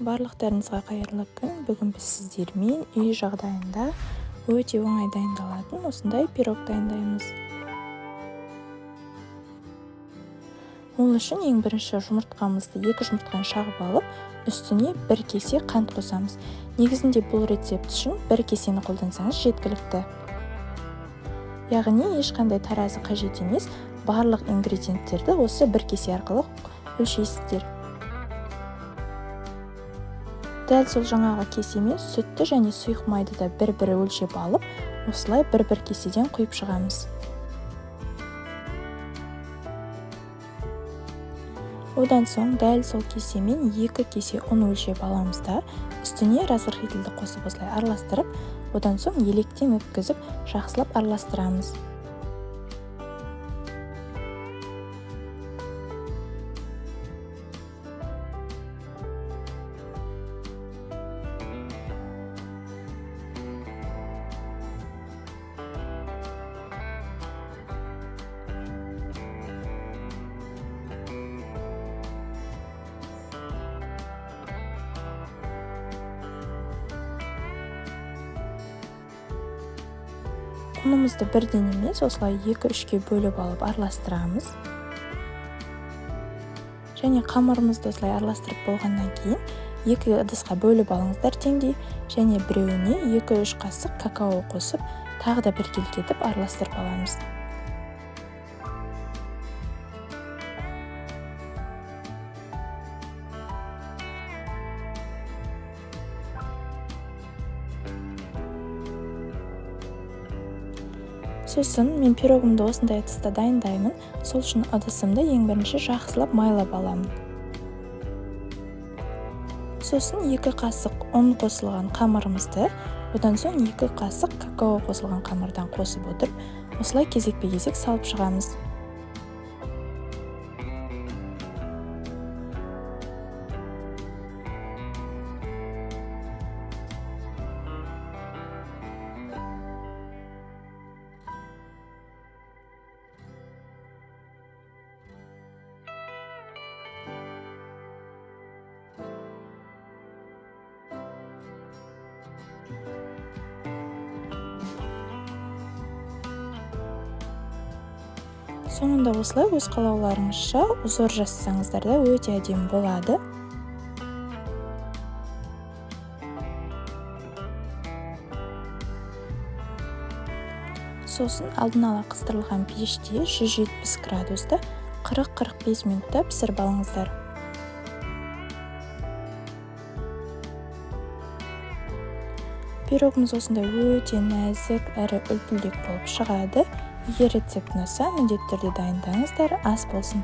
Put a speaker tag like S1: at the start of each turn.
S1: Барлықтарыңызға қайырлы күн. Бүгін біз сіздермен үй жағдайында өте оңай дайындалатын осындай пирог дайындаймыз. Ол үшін ең бірінші жұмыртқамызды 2 жұмыртқаны шағып алып, үстіне 1 кесе қант қосамыз. Негізінде бұл рецепт үшін 1 кесені қолдансаңыз жеткілікті. Яғни ешқандай таразы қажет емес, барлық ингредиенттерді осы 1 кесе арқылы өлшейсіздер. Дәл сол жаңағы кесемен сүтті және сұйық майды да бір-бірі өлшеп алып, осылай бір-бір кеседен құйып шығамыз. Одан соң дәл сол кесемен 2 кесе ұн өлшеп аламыз да, үстіне разрыхлительді қосып осылай араластырып, одан соң електен өткізіп, жақсылап араластырамыз. Ұнымызды бірден емес, осылай 2-3-ке бөліп алып араластырамыз. Және қамырымызды осылай араластырып болғаннан кейін 2 ыдысқа бөліп алыңыздар теңдей, және біреуіне 2-3 қасық какао қосып, тағы да бір келкетіп араластырып аламыз. Сосын мен пирогымды осындай ыдыста дайындаймын. Сол үшін ыдысымды ең бірінші жақсылап майлап аламын. Сосын 2 қасық ұн қосылған қамырымызды, одан соң 2 қасық какао қосылған қамырдан қосып отырып, осылай кезекпе-кезек салып шығамыз. Соңында осылай өз қалауларыңызша узор жасасаңыздар да өте әдемі болады. Сосын алдын ала қыздырылған пеште 170 градуста 40-45 минутта пісіріп алыңыздар. Пирогымыз осындай өте нәзік әрі үлпілдек болып шығады. Егер рецепт ұнаса, міндетті түрде дайындаңыздар, ас болсын.